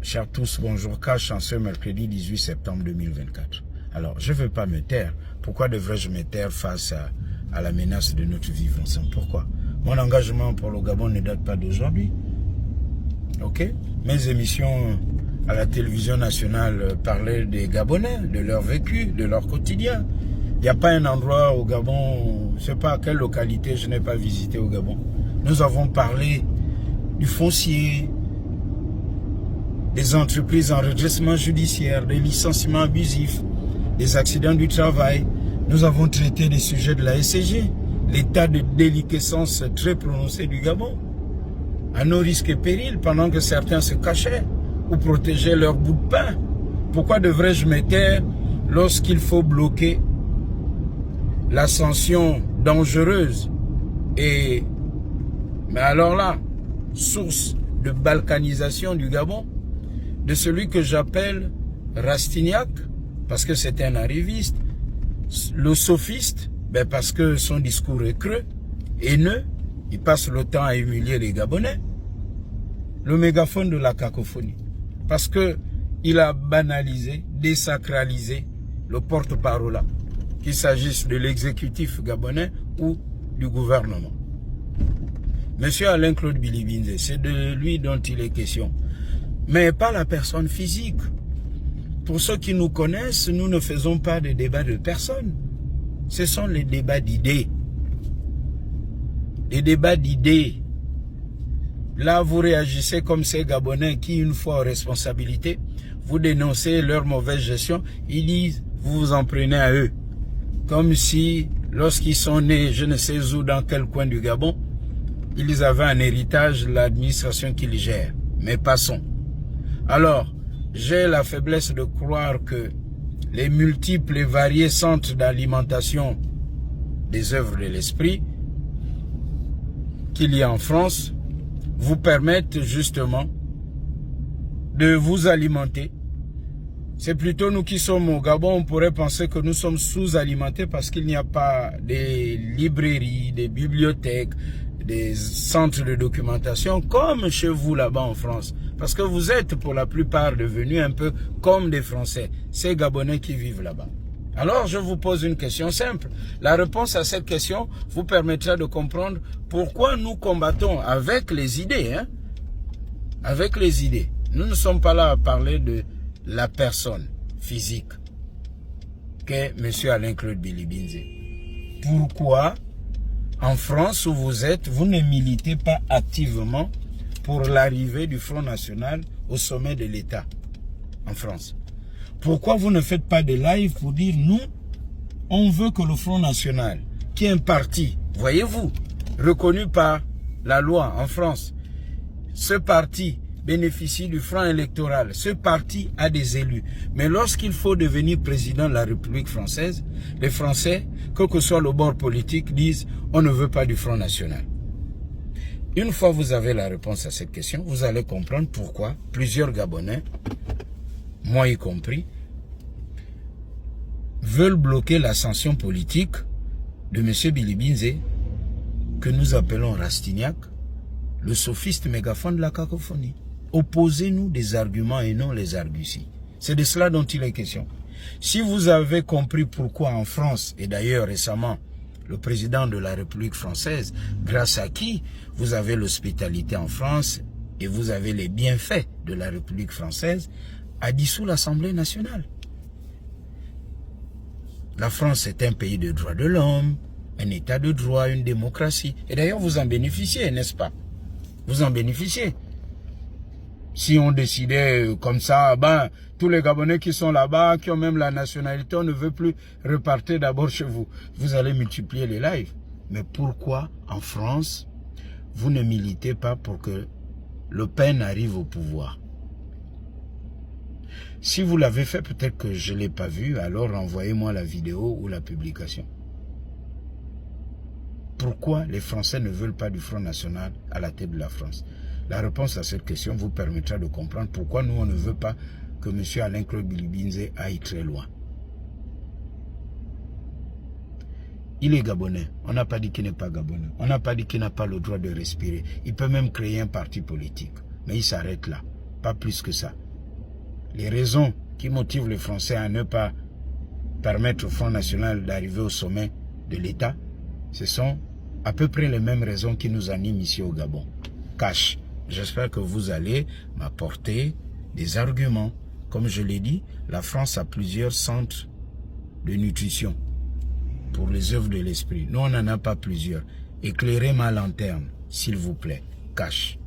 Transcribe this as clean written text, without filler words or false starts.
Chers tous, bonjour. Cash en ce mercredi 18 septembre 2024. Alors, je ne veux pas me taire. Pourquoi devrais-je me taire face à la menace de notre vivre ensemble? Pourquoi? Mon engagement pour le Gabon ne date pas d'aujourd'hui. Ok? Mes émissions à la télévision nationale parlaient des Gabonais, de leur vécu, de leur quotidien. Il n'y a pas un endroit au Gabon, je ne sais pas à quelle localité je n'ai pas visité au Gabon. Nous avons parlé du foncier, des entreprises en redressement judiciaire, des licenciements abusifs, des accidents du travail. Nous avons traité des sujets de la SCG, l'état de déliquescence très prononcé du Gabon, à nos risques et périls, pendant que certains se cachaient ou protégeaient leur bout de pain. Pourquoi devrais-je me taire lorsqu'il faut bloquer l'ascension dangereuse mais alors là, source de balkanisation du Gabon, de celui que j'appelle Rastignac, parce que c'est un arriviste, le sophiste, parce que son discours est creux, haineux, il passe le temps à humilier les Gabonais, le mégaphone de la cacophonie, parce que il a banalisé, désacralisé le porte-parole, qu'il s'agisse de l'exécutif gabonais ou du gouvernement. Monsieur Alain-Claude Bilibinze, c'est de lui dont il est question, mais pas la personne physique. Pour ceux qui nous connaissent, nous ne faisons pas de débats de personnes. Ce sont les débats d'idées. Les débats d'idées. Là, vous réagissez comme ces Gabonais qui, une fois aux responsabilités, vous dénoncez leur mauvaise gestion. Ils disent, vous vous en prenez à eux. Comme si, lorsqu'ils sont nés, je ne sais où, dans quel coin du Gabon, ils avaient un héritage de l'administration qu'ils gèrent. Mais passons. Alors, j'ai la faiblesse de croire que les multiples et variés centres d'alimentation des œuvres de l'esprit qu'il y a en France vous permettent justement de vous alimenter. C'est plutôt nous qui sommes au Gabon, on pourrait penser que nous sommes sous-alimentés parce qu'il n'y a pas des librairies, des bibliothèques, des centres de documentation comme chez vous là-bas en France. Parce que vous êtes pour la plupart devenus un peu comme des Français, ces Gabonais qui vivent là-bas. Alors je vous pose une question simple. La réponse à cette question vous permettra de comprendre pourquoi nous combattons avec les idées. Avec les idées. Nous ne sommes pas là à parler de la personne physique qu'est M. Alain-Claude Bilibinze. Pourquoi en France où vous êtes, vous ne militez pas activement pour l'arrivée du Front National au sommet de l'État en France? Pourquoi vous ne faites pas de live pour dire nous, on veut que le Front National, qui est un parti, voyez-vous, reconnu par la loi en France, ce parti bénéficie du franc électoral, ce parti a des élus. Mais lorsqu'il faut devenir président de la République française, les Français, quel que soit le bord politique, disent on ne veut pas du Front National. Une fois que vous avez la réponse à cette question, vous allez comprendre pourquoi plusieurs Gabonais, moi y compris, veulent bloquer l'ascension politique de M. Bilibinze, que nous appelons Rastignac, le sophiste mégaphone de la cacophonie. Opposez-nous des arguments et non les arguties. C'est de cela dont il est question. Si vous avez compris pourquoi en France, et d'ailleurs récemment, le président de la République française, grâce à qui vous avez l'hospitalité en France et vous avez les bienfaits de la République française, a dissous l'Assemblée nationale. La France est un pays de droits de l'homme, un état de droit, une démocratie. Et d'ailleurs, vous en bénéficiez, n'est-ce pas? Vous en bénéficiez. Si on décidait comme ça, tous les Gabonais qui sont là-bas, qui ont même la nationalité, on ne veut plus repartir d'abord chez vous. Vous allez multiplier les lives. Mais pourquoi en France, vous ne militez pas pour que Le Pen arrive au pouvoir? Si vous l'avez fait, peut-être que je ne l'ai pas vu, alors renvoyez-moi la vidéo ou la publication. Pourquoi les Français ne veulent pas du Front National à la tête de la France? La réponse à cette question vous permettra de comprendre pourquoi nous, on ne veut pas que M. Alain-Claude Bilibinze aille très loin. Il est Gabonais. On n'a pas dit qu'il n'est pas Gabonais. On n'a pas dit qu'il n'a pas le droit de respirer. Il peut même créer un parti politique. Mais il s'arrête là. Pas plus que ça. les raisons qui motivent les Français à ne pas permettre au Front National d'arriver au sommet de l'État, ce sont à peu près les mêmes raisons qui nous animent ici au Gabon. Cash. J'espère que vous allez m'apporter des arguments. Comme je l'ai dit, la France a plusieurs centres de nutrition pour les œuvres de l'esprit. Nous, on n'en a pas plusieurs. Éclairez ma lanterne, s'il vous plaît. Cash.